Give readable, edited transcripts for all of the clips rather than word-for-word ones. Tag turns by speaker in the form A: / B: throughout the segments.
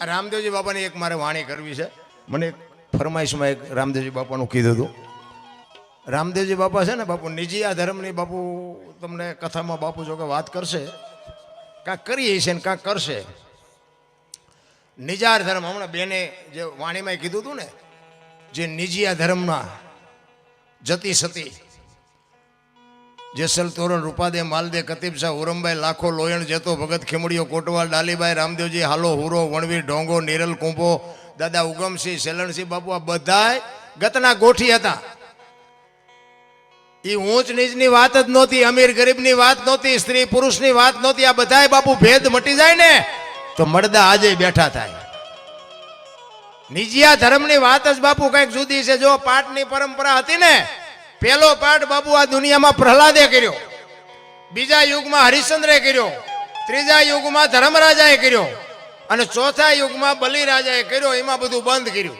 A: રામદેવજી બાપાની એક મારે વાણી કરવી છે. મને એક ફરમાઈશમાં એક રામદેવજી બાપાનું કીધું હતું. રામદેવજી બાપા છે ને બાપુ નિજી આ ધર્મની બાપુ તમને કથામાં બાપુ જો કે વાત કરશે, કાંક કરીએ છે ને કાંક કરશે. નિજાર ધર્મ હમણાં બેને જે વાણીમાં કીધું હતું ને, જે નિજી આ ધર્મના જતી સતી જેસલ તોરણ રૂપાદે માલદે કતીબ શાહ ઉરમભાઈ લાખો લોયણ જેતો ભગત ખીમડીઓ કોટવાલ ડાલીભાઈ રામદેવજી હાલો હુરો વણવીર ઢોંગો નિરલ કુંભો દાદા ઉગમસિંહ સેલણસિંહ બાપુ આ બધાય ગતના ગોઠી હતા. એ ઊંચ નીચની વાત જ નહોતી, અમીર ગરીબની વાત નહોતી, સ્ત્રી પુરુષની વાત નહોતી. આ બધાય બાપુ ભેદ મટી જાય ને તો મળદા આજે બેઠા થાય. નિજીયા ધર્મની વાત જ બાપુ કઈક જુદી છે. જો પાઠની પરંપરા હતી ને, પહેલો પાઠ બાપુ આ દુનિયામાં પ્રહલાદે કર્યો, બીજા યુગમાં હરિશ્ચંદ્રે કર્યો, ત્રીજા યુગમાં ધર્મરાજાએ કર્યો અને ચોથા યુગમાં બલિરાજાએ કર્યો. એમાં બધું બંધ કર્યું.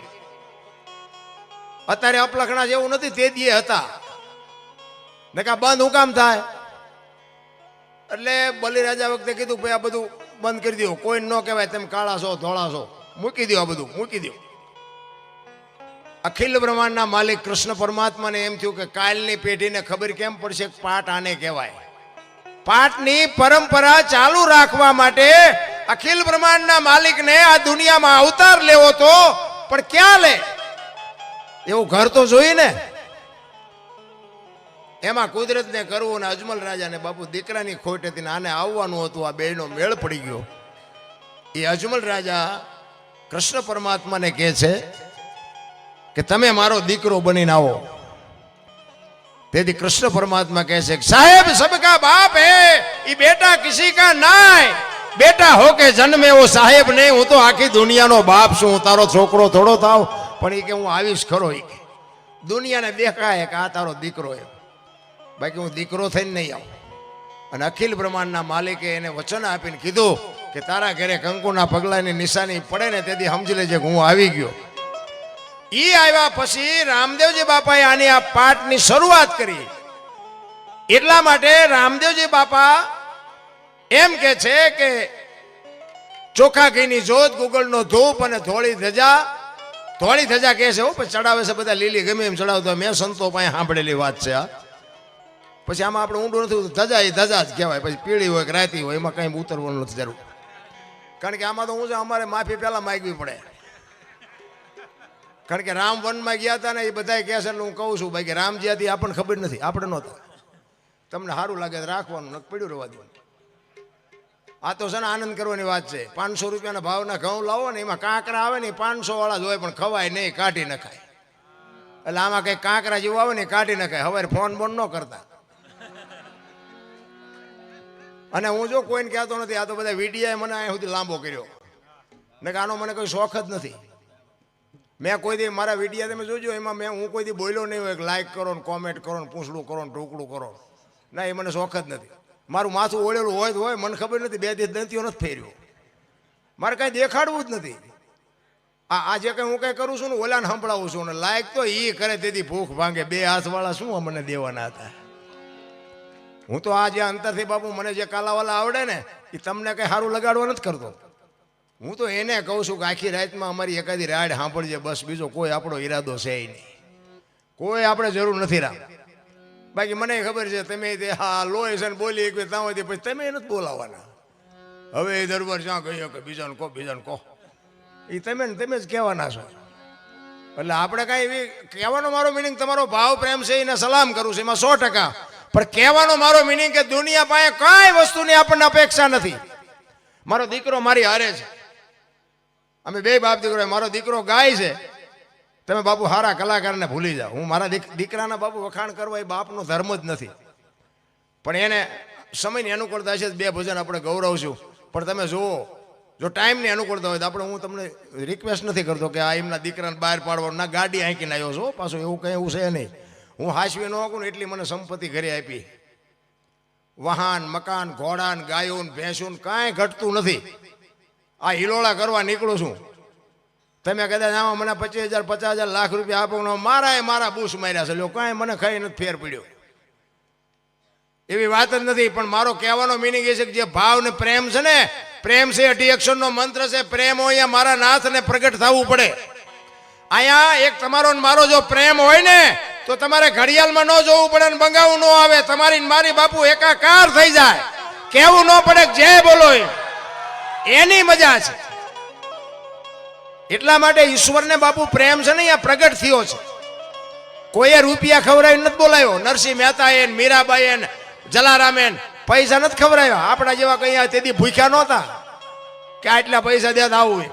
A: અત્યારે અપલખણા જેવું નથી, તે દીએ હતા ને કા બંધ હું કામ થાય. એટલે બલિરાજા વખતે કીધું ભાઈ આ બધું બંધ કરી દો, કોઈ ન કહેવાય તમે કાળા છો ધોળા છો, મૂકી દો, આ બધું મૂકી દો. અખિલ બ્રહ્માંડના માલિક કૃષ્ણ પરમાત્માને એમ થયું કે કાલની પેઢીને ખબર કેમ પડશે પાઠ આને કહેવાય. પાઠની પરંપરા ચાલુ રાખવા માટે અખિલ બ્રહ્માંડના માલિકને આ દુનિયામાં અવતાર લેવો તો, પણ ક્યાં લે એવું ઘર તો જોઈએ ને. એમાં કુદરતને કરવું ને અજમલ રાજાને બાપુ દીકરાની ખોટ હતી ને આને આવવાનું હતું. આ બેનો મેળ પડી ગયો. એ અજમલ રાજા કૃષ્ણ પરમાત્માને કહે છે કે તમે મારો દીકરો બનીને આવો. તેથી કૃષ્ણ પરમાત્મા કહે છે સાહેબ સબકા બાપ હે, એ બેટા કિસી કા નાય, બેટા હો કે જન્મે વો સાહેબ નહીં. હું તો આખી દુનિયાનો બાપ છું, હું તારો છોકરો થોડો થાવ, પણ એ કે હું આવીશ ખરો. એ કે દુનિયાને દેખાય કે આ તારો દીકરો એમ, બાકી હું દીકરો થઈને નહીં આવું. અને અખિલ બ્રહ્માંડના માલિકે એને વચન આપીને કીધું કે તારા ઘરે કંકુના પગલાની નિશાની પડે ને તેથી સમજી લેજે કે હું આવી ગયો. ઈ આવ્યા પછી રામદેવજી બાપાએ આની આ પાઠની શરૂઆત કરી. એટલા માટે રામદેવજી બાપા એમ કે છે કે ચોખા ઘીની જોત, ગુગળનો ધૂપ અને ધોળી ધજા. ધોળી ધજા કહે છે પણ ચડાવે છે બધા લીલી ગમે એમ ચડાવતો. મેં સંતો પાસે સાંભળેલી વાત છે આ. પછી આમાં આપણે ઊંડું નથી, ધજા એ ધજા જ કહેવાય. પછી પીળી હોય કે રાતી હોય એમાં કઈ ઉતરવાનું નથી જરૂર. કારણ કે આમાં તો હું છે અમારે માફી પહેલા માંગવી પડે. કારણ કે રામ વનમાં ગયા હતા ને એ બધા કહે છે એટલે હું કહું છું ભાઈ કે રામજી હતી આપણને ખબર નથી, આપણે નહોતા. તમને સારું લાગે તો રાખવાનું, ન પડ્યું રહેવા દેવાનું. આ તો છે ને આનંદ કરવાની વાત છે. 500 રૂપિયાના ભાવના ઘઉં લાવો ને એમાં કાંકરા આવે ને 500 વાળા જ હોય પણ ખવાય નહીં, કાઢી નખાય. એટલે આમાં કઈ કાંકરા જેવું આવે ને કાઢી નખાય. હવે ફોન બોન ન કરતા. અને હું જો કોઈને કહેતો નથી, આ તો બધા વિડીયા મને અહીંયા સુધી લાંબો કર્યો ને કે આનો મને કોઈ શોખ જ નથી. મેં કોઈ દી મારા વિડીયા તમે જોજો એમાં હું કોઈ દી બોલ્યો નહીં હોય કે લાઈક કરો ને કોમેન્ટ કરો ને પૂછડું કરો ને ઢોકળું કરો. ના, એ મને શોખ જ નથી. મારું માથું ઓળેલું હોય તો હોય, મને ખબર નથી. 2 દિવસ દંતીઓ નથી ફેર્યો. મારે કાંઈ દેખાડવું જ નથી. આ જે કંઈ હું કંઈ કરું છું ને ઓલાને સંભળાવું છું ને લાઈક તો એ કરે તેથી ભૂખ ભાંગે. 2 હાથવાળા શું મને દેવાના હતા. હું તો આ જે અંતરથી બાપુ મને જે કાલાવાલા આવડે ને એ તમને કંઈ સારું લગાડવા નથી કરતો. હું તો એને કહું છું કે આખી રાતમાં અમારી એકાદી રાડ સાંભળજે બસ, બીજો કોઈ આપણો ઈરાદો છે નહીં, કોઈ આપણે જરૂર નથી રામ. બાકી મને ખબર છે તમે હા લોહી છે ને બોલી એક ત્યાં હોય પછી તમે નથી બોલાવવાના. હવે એ દરબાર જ્યાં ગયો કે બીજાને કહો બીજાને કહો, એ તમે જ કહેવાના છો. એટલે આપણે કાંઈ એવી કહેવાનો મારો મિનિંગ તમારો ભાવ પ્રેમ છે એને સલામ કરું છું એમાં 100%. પણ કહેવાનો મારો મિનિંગ કે દુનિયા પાસે કઈ વસ્તુની આપણને અપેક્ષા નથી. મારો દીકરો મારી હારે છે, અમે 2 બાપ દીકરો. મારો દીકરો ગાય છે, તમે બાપુ સારા કલાકારને ભૂલી જાઓ. હું મારા દીકરાના બાપુ વખાણ કરવા એ બાપનો ધર્મ જ નથી. પણ એને સમયની અનુકૂળતા છે 2 ભજન આપણે ગૌરવશું. પણ તમે જુઓ, જો ટાઈમની અનુકૂળતા હોય તો આપણે, હું તમને રિક્વેસ્ટ નથી કરતો કે આ એમના દીકરાને બહાર પાડવાનું ના, ગાડી હાંકીને આવ્યો છો પાછું, એવું કંઈ એવું છે નહીં. હું હાસવી ન શકું ને એટલી મને સંપત્તિ ઘરે આપી. વાહન મકાન ઘોડાન ગાયોન ભેંસુન કાંઈ ઘટતું નથી. આ હિલોળા કરવા નીકળું છું. તમે કદાચ આમાં મને 25,000 50,000 લાખ રૂપિયા આપો, મારા બૂસ માર્યા છે લ્યો, કાંઈ મને ખાઈ નથી ફેર પડ્યો. એવી વાત જ નથી. પણ મારો કહેવાનો મિનિંગ એ છે કે જે ભાવ ને પ્રેમ છે ને પ્રેમ છે 8 અક્ષરનો મંત્ર છે. પ્રેમ હોય અહીંયા મારા નાથને પ્રગટ થવું પડે. અહીંયા એક તમારો ને મારો જો પ્રેમ હોય ને તો તમારે ઘડિયાળમાં ન જોવું પડે ને બંગાવું ન આવે. તમારી મારી બાપુ એકાકાર થઈ જાય. કેવું ન પડે જય બોલો એની મજા છે. એટલા માટે ઈશ્વરને બાપુ પ્રેમ છે ને અહીંયા પ્રગટ થયો છે. કોઈએ રૂપિયા ખવડાવી નથી બોલાયો. નરસિંહ મહેતા એ મીરાબાઈ એ જલારામે પૈસા નથી ખવડાવ્યા. આપણા જેવા કઈ તેથી ભૂખ્યા નહોતા કે આટલા પૈસા દેતા આવું.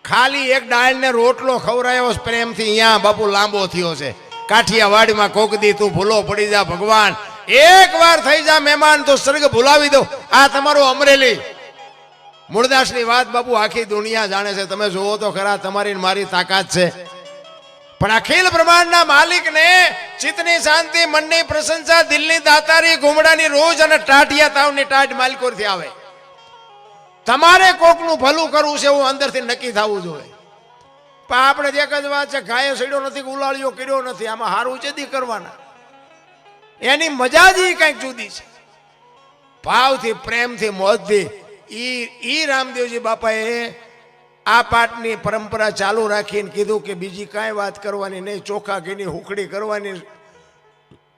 A: ખાલી એક ડાળ ને રોટલો ખવડાયો પ્રેમથી અહીંયા બાપુ લાંબો થયો છે. કાઠિયાવાડીમાં કોકદી તું ભૂલો પડી જા ભગવાન, એક વાર થઈ જા મહેમાન તો સ્વર્ગ ભૂલાવી દો. આ તમારું અમરેલી મૂળદાસની વાત બાપુ આખી દુનિયા જાણે છે. તમે જોવો તો ખરા, તમારી મારી તાકાત છે. પણ અખિલ બ્રહ્માંડના માલિકને ચિત્તની શાંતિ, મનની પ્રશંસા, દિલની દાતારી, ઘુમડાની રોજ અને ટાઢિયા તાવની ટાઢ માલિકોરથી આવે. તમારે કોકનું ભલું કરવું છે એવું અંદરથી નક્કી થવું જોઈએ. પણ આપણે એક જ વાત છે, ગાયે સડ્યો નથી, ઉલાળ્યો કર્યો નથી. આમાં હારું ચેદી કરવાના, એની મજા જ કંઈક જુદી છે. ભાવથી, પ્રેમથી, મોજથી ઈ રામદેવજી બાપાએ આ પાઠની પરંપરા ચાલુ રાખીને કીધું કે બીજી કાંઈ વાત કરવાની નહીં, ચોખા ઘીની હુકડી કરવાની,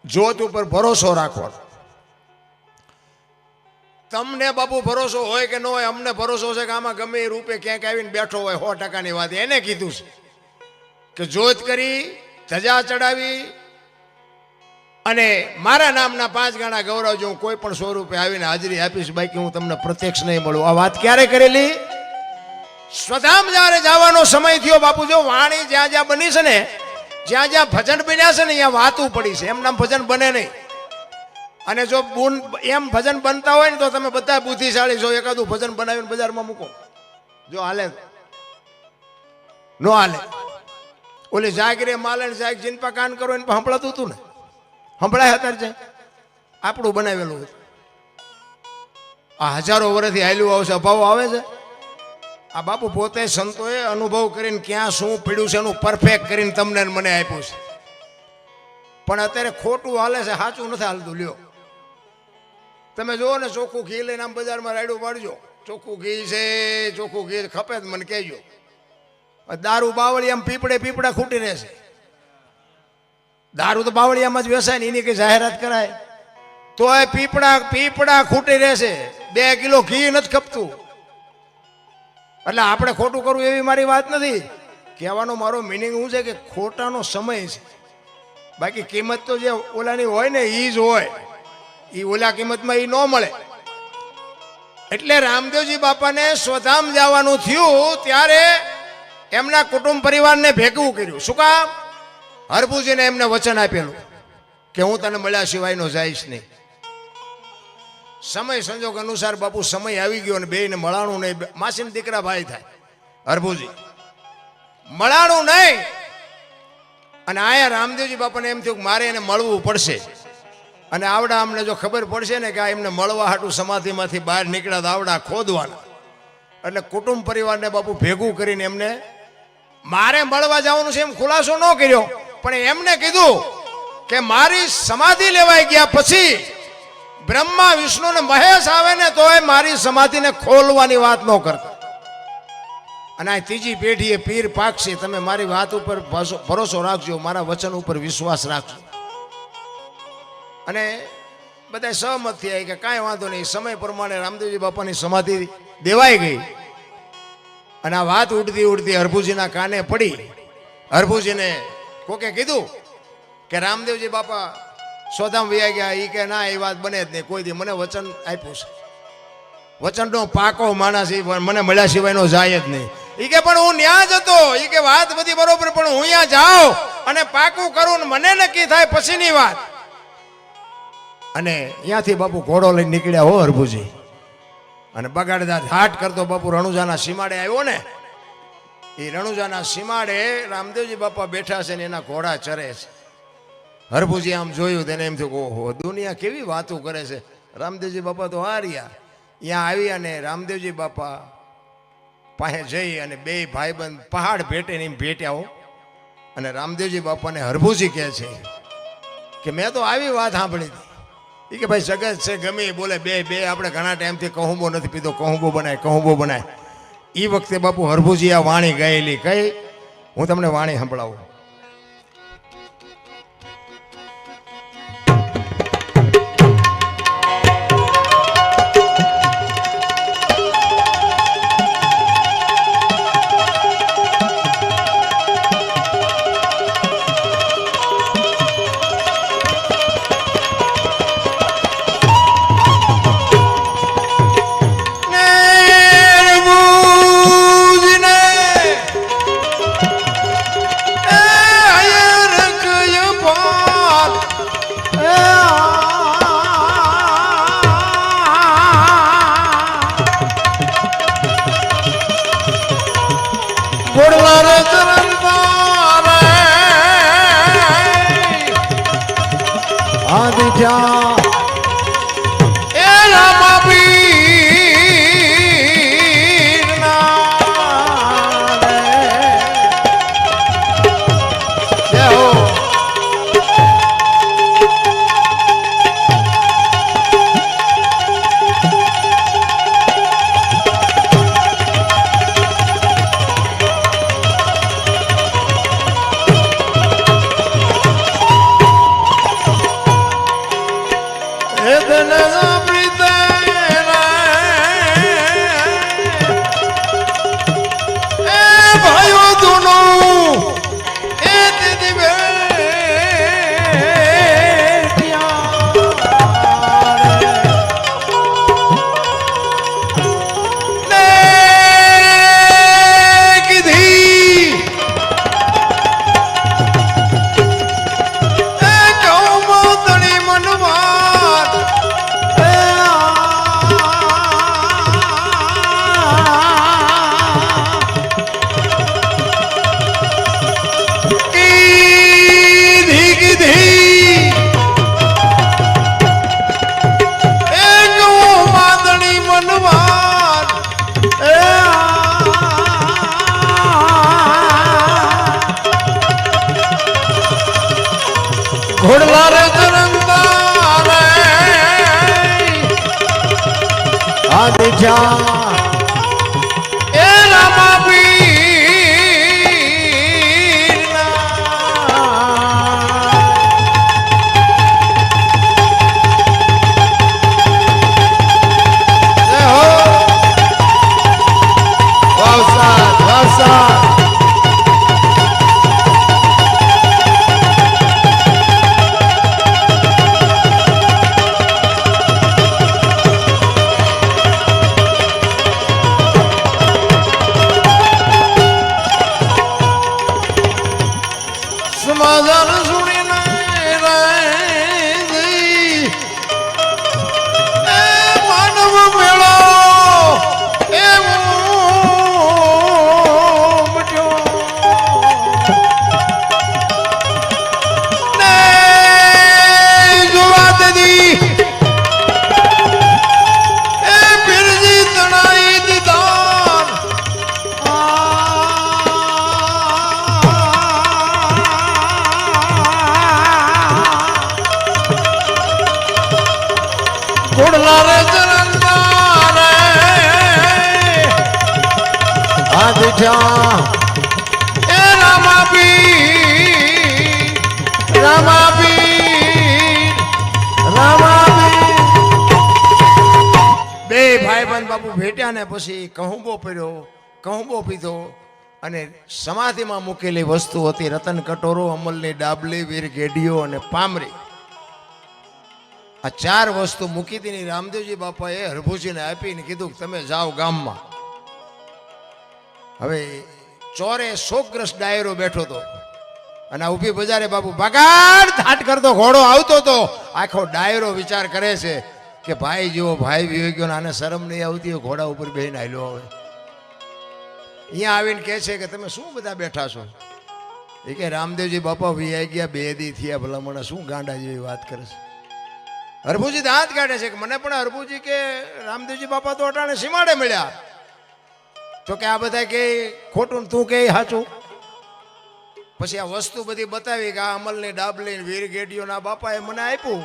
A: જોત ઉપર ભરોસો રાખવાનો. તમને બાપુ ભરોસો હોય કે ન હોય, અમને ભરોસો છે કે આમાં ગમે એ રૂપે ક્યાંક આવીને બેઠો હોય 100%ની વાત. એને કીધું છે કે જોત કરી, ધજા ચડાવી અને મારા નામના 5 ગણા ગૌરવજો. હું કોઈ પણ સ્વરૂપે આવીને હાજરી આપીશ, બાકી હું તમને પ્રત્યક્ષ નહીં મળું. આ વાત ક્યારે કરેલી? સ્વધામ જ્યારે જવાનો સમય થયો બાપુ. જો વાણી જ્યાં જ્યાં બની છે ને, જ્યાં જ્યાં ભજન બન્યા છે ને, અહીંયા વાતું પડી છે. એમના ભજન બને નહીં. અને જો એમ ભજન બનતા હોય ને તો તમે બધા બુદ્ધિશાળી છો. એકાદું ભજન બનાવીને બજારમાં મૂકો, જો હાલે નો હાલે. ઓલી જાગરે માલણ જાગ જીનપા કાન કરો એને સંભળાતું હતું ને, સંભળાય અત્યારે છે. આપણું બનાવેલું હતું. આ હજારો વર્ષથી હાલ્યું આવશે, અભાવ આવે છે. આ બાપુ પોતે સંતોએ અનુભવ કરીને ક્યાં શું પીડ્યું છે એનું પરફેક્ટ કરીને તમને મને આપ્યું છે. પણ અત્યારે ખોટું હાલે છે, સાચું નથી હાલતું. લ્યો તમે જુઓ ને, ચોખ્ખું ઘી લઈને આમ બજારમાં રાયડું પાડજો. ચોખ્ખું ઘી છે, ચોખ્ખું ઘી ખપે જ મને કહેજો. દારૂ બાવળિયામાં પીપળે ખૂટી રહેશે. દારૂ તો બાવળિયામાં જ વેસાય ને, એની કઈ જાહેરાત કરાય તો એ પીપળા ખૂટી રહેશે. 2 કિલો ઘી નથી ખપતું. એટલે આપણે ખોટું કરવું એવી મારી વાત નથી. કહેવાનો મારો મિનિંગ શું છે કે ખોટાનો સમય છે. બાકી કિંમત તો જે ઓલાની હોય ને એ જ હોય. એ ઓલા કિંમતમાં એ ન મળે. એટલે રામદેવજી બાપાને સ્વધામ જવાનું થયું ત્યારે એમના કુટુંબ પરિવારને ભેગું કર્યું. શું કામ? હરભુજીને એમને વચન આપેલું કે હું તને મળ્યા સિવાયનો જઈશ નહીં. સમય સંજોગ અનુસાર બાપુ સમય આવી ગયો અને બેયને મળાણું નહીં. માસીના દીકરા ભાઈ થાય હરભુજી, મળાણું નહીં. અને આયા રામદેવજી બાપાને એમ થયું કે મારે એને મળવું પડશે. અને આવડા અમને જો ખબર પડશે ને કે આ એમને મળવા હાટું સમાધિમાંથી બહાર નીકળ્યા તો આવડા ખોદવાના. એટલે કુટુંબ પરિવારને બાપુ ભેગું કરીને એમને મારે મળવા જવાનું છે એમ ખુલાસો ન કર્યો, પણ એમને કીધું કે મારી સમાધિ લેવાઈ ગયા પછી બ્રહ્મા વિષ્ણુ ને મહેશ આવે ને તો એ મારી સમાધિને ખોલવાની વાત ન કરતા. અને આ ત્રીજી પેઢીએ પીર પાકશે. તમે મારી વાત ઉપર ભરોસો રાખજો, મારા વચન ઉપર વિશ્વાસ રાખજો. અને બધા સહમત થયા કે કાંઈ વાંધો નહીં. સમય પ્રમાણે રામદેવજી બાપાની સમાધિ દેવાઈ ગઈ. અને આ વાત ઉડતી હરભુજીના કાને પડી. હરભુજીને કોકે કીધું કે રામદેવજી બાપા સ્વધામ વયા ગયા. એ કે ના, એ વાત બને જ નહીં. કોઈ દી મને વચન આપ્યું છે, વચનનો પાકો માણસ, મને મળ્યા સિવાયનો જાય જ નહીં. એ કે પણ હું ન્યા જ હતો. એ કે વાત બધી બરોબર, પણ હું અહીંયા જાઉં અને પાકું કરું ને મને નક્કી થાય પછીની વાત. અને અહીંયાથી બાપુ ઘોડો લઈને નીકળ્યા હો હરભુજી. અને બગાડદાર હાટ કરતો બાપુ રણુજાના સીમાડે આવ્યો ને. એ રણુજાના સીમાડે રામદેવજી બાપા બેઠા છે ને એના ઘોડા ચરે છે. હરભુજી આમ જોયું તેને એમ થયું ઓહો, દુનિયા કેવી વાતો કરે છે. રામદેવજી બાપા તો હાર્યા. અહીંયા આવી અને રામદેવજી બાપા પાસે જઈ અને બે ભાઈબંધ પહાડ ભેટે ને એમ ભેટ્યા હો. અને રામદેવજી બાપાને હરભુજી કહે છે કે મેં તો આવી વાત સાંભળી હતી એ કે ભાઈ જગત છે ગમે એ બોલે બે બે આપણે ઘણા ટાઈમથી કહુંબો નથી પીધો કહુંબો બનાય એ વખતે બાપુ હરભુજી આ વાણી ગાયેલી કઈ હું તમને વાણી સંભળાવું. ઘોડલા રે તરંગા રે આદિ જા એ રામા બે ભાઈબંધ બાપુ ભેટ્યા ને પછી કહુંબો પડ્યો કહુંબો પીધો અને સમાધિમાં મૂકેલી વસ્તુ હતી રતન કટોરો અમલની ડાબલી વીર ગેડીઓ અને પામરી આ ચાર વસ્તુ મૂકી હતી રામદેવજી બાપાએ હરભુજીને આપીને કીધું કે તમે જાઓ ગામમાં. હવે ચોરે શોકગ્રસ્ત ડાયરો બેઠો હતો અને આ ઊભી બજારે બાપુ બગાડ ધાટ કરતો ઘોડો આવતો હતો. આખો ડાયરો વિચાર કરે છે કે ભાઈ જેવો ભાઈ વિયો ગયો આને શરમ નહીં આવતી હોય ઘોડા ઉપર બેહીને હાલ્યો આવે. અહીંયા આવીને કહે છે કે તમે શું બધા બેઠા છો? એ કે રામદેવજી બાપા વિયાઈ ગયા 2 દી થયા ભલામણ શું ગાંડા જેવી વાત કરે છે. હરભુજી દાંત કાઢે છે કે મને પણ હરભુજી કે રામદેવજી બાપા તો અટાણે સીમાડે મળ્યા તો કે આ બધા કે ખોટું તું કે સાચું. પછી આ વસ્તુ બધી બતાવી કે આ અમલની ડાબલી વીર ગેડીઓના બાપાએ મને આપ્યું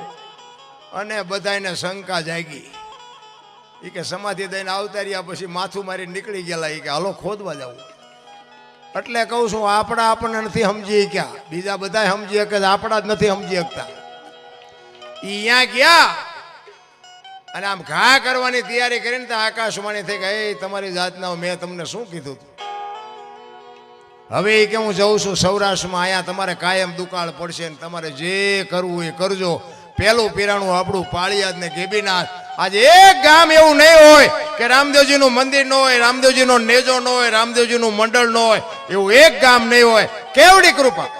A: અને બધાને શંકા જાગી. એ કે સમાધિ દઈને આવતા રહ્યા પછી માથું મારી નીકળી ગયેલા. એ કે હાલો ખોદવા જવું. એટલે કહું છું આપણા આપણને નથી સમજી ક્યાં, બીજા બધા સમજી શકે, આપણા જ નથી સમજી શકતા. અહીંયા ગયા અને આમ ઘા કરવાની તૈયારી કરીને તો આકાશવાણી થઈ ગઈ, એ તમારી જાતના મેં તમને શું કીધું હતું? હવે એ કે હું જઉં છું સૌરાષ્ટ્રમાં, અહીંયા તમારે કાયમ દુકાળ પડશે ને તમારે જે કરવું એ કરજો. પેલું પીરાણું આપણું પાળિયાદ ને ગેબીનાથ. આજે એક ગામ એવું નહીં હોય કે રામદેવજીનું મંદિર ન હોય, રામદેવજીનો નેજો ન હોય, રામદેવજીનું મંડળ ન હોય, એવું એક ગામ નહીં હોય. કેવડી કૃપા!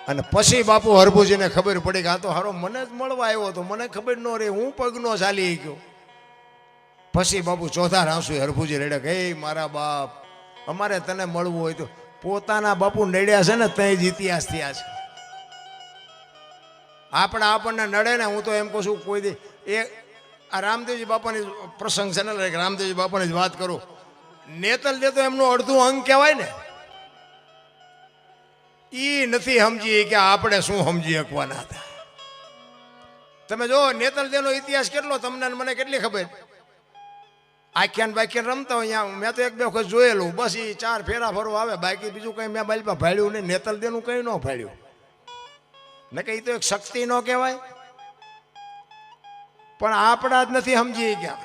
A: અને પછી બાપુ હરભુજીને ખબર પડી કે આ તો હારો મને જ મળવા આવ્યો હતો, મને ખબર ન રહી, હું પગનો ચાલી ગયો. પછી બાપુ ચોથા રાસુ હરભુજી રેડે કે હે મારા બાપ, અમારે તને મળવું હોય તો પોતાના બાપુ નડ્યા છે ને ત્યાં જ ઇતિહાસ થયા છે. આપણા આપણને નડે ને, હું તો એમ કહું છું કોઈ દી એ આ રામદેવજી બાપાની પ્રસંગ છે ને, રામદેવજી બાપાની જ વાત કરું. નેતલ દે તો એમનું અડધું અંગ કહેવાય ને, ઈ નથી સમજી કે આપણે શું સમજી શકવાના હતા. તમે જો નેતલ દેનો ઇતિહાસ કેટલો, તમને મને કેટલી ખબર. આખ્યાન બાખ્યાન રમતા હોય અહીંયા, મેં તો એક બે વખત જોયેલું, બસ એ 4 ફેરા ફરવા આવે, બાકી બીજું કઈ મેં બાલપા ભાડ્યું નહીં. નેતલ દેનું કઈ ન ભાડ્યું ને, કઈ તો એક શક્તિ ન કહેવાય. પણ આપણા જ નથી સમજી ગયા.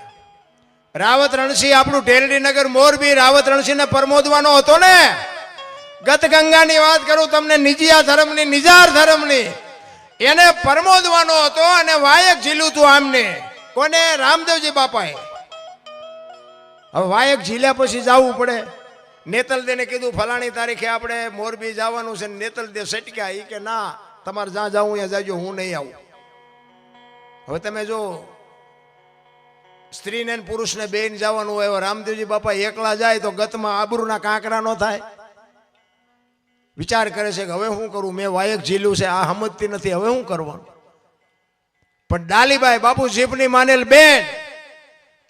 A: રાવત રણસિંહ આપણું ટેરડીનગર મોરબી રાવત રણસિંહને પરમોદવાનો હતો ને. ગત ગંગાની વાત કરું તમને, નિજિયા ધર્મની, નિજાર ધર્મની, એને પરમોદવાનો હતો અને વાયક ઝીલ્યું તું આમને. કોને? રામદેવજી બાપાએ. હવે વાયક ઝીલ્યા પછી જવું પડે. નેતલ દેને કીધું ફલાણી તારીખે આપણે મોરબી જવાનું છે. નેતલ દે સટક્યા. એ કે ના, તમારે જ્યાં જવું ત્યાં જાજો, હું નહીં આવું. હવે તમે જો સ્ત્રીને પુરુષને બેન જવાનું હોય, રામદેવજી બાપા એકલા જાય તો ગતમાં આબરૂના કાંકરા ન થાય. વિચાર કરે છે કે હવે શું કરું, મેં વાયક ઝીલ્યું છે, આ સમજતી નથી, હવે શું કરવાનું. પણ ડાલીબાઈ બાપુ જીભની માનેલ બેન,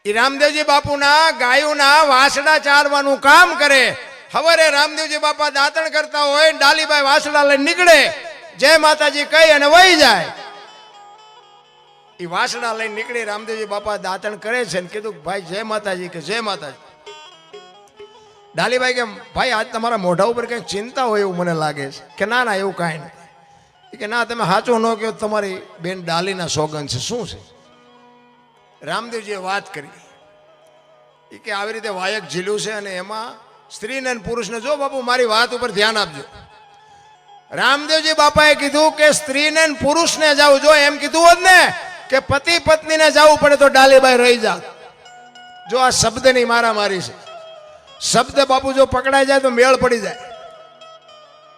A: એ રામદેવજી બાપુના ગાયોના વાસડા ચારવાનું કામ કરે. હવારે રામદેવજી બાપા દાંતણ કરતા હોય, ડાલીબાઈ વાસડા લઈને નીકળે, જય માતાજી કહી અને વહી જાય. એ વાસડા લઈને નીકળી, રામદેવજી બાપા દાંતણ કરે છે ને કીધું ભાઈ જય માતાજી, કે જય માતાજી. ડાલીબાઈ કે ભાઈ આજ તમારા મોઢા ઉપર કંઈક ચિંતા હોય એવું મને લાગે છે. કે ના ના એવું કાંઈ નથી. કે ના, તમે સાચું ન કહો, તમારી બેન ડાલીના સોગન છે. શું છે? રામદેવજીએ વાત કરી કે આવી રીતે વાયક ઝીલ્યું છે અને એમાં સ્ત્રીને અને પુરુષને, જો બાપુ મારી વાત ઉપર ધ્યાન આપજો. રામદેવજી બાપાએ કીધું કે સ્ત્રીને અને પુરુષને જાવ. જો એમ કીધું હોત ને કે પતિ પત્નીને જવું પડે તો ડાલીબાઈ રહી જાત. જો આ શબ્દની મારામારી છે. શબ્દ બાપુ જો પકડાઈ જાય તો મેળ પડી જાય.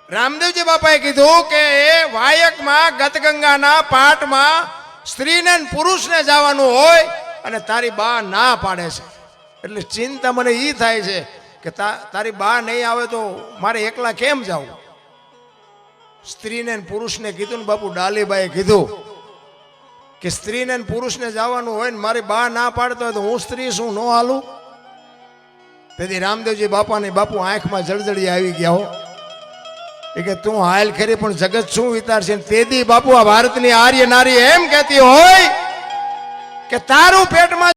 A: રામદેવજી બાપાએ કીધું કે એ વાયકમાં ગતગંગાના પાઠમાં સ્ત્રીને પુરુષને જવાનું હોય અને તારી બા ના પાડે છે. એટલે ચિંતા મને એ થાય છે કે તારી બા નહીં આવે તો મારે એકલા કેમ જવું. સ્ત્રીને પુરુષને કીધું ને બાપુ ડાલીબાઈએ કીધું કે સ્ત્રીને પુરુષને જવાનું હોય ને મારી બા ના પાડતો હોય તો હું સ્ત્રી શું ન હાલું. તેથી રામદેવજી બાપાની બાપુ આંખમાં જળજળી આવી ગયા હો. એ કે તું હાલ ખરી પણ જગત શું વિચારશે. તેથી બાપુ આ ભારતની આર્ય નારી એમ કહેતી હોય કે તારું પેટમાં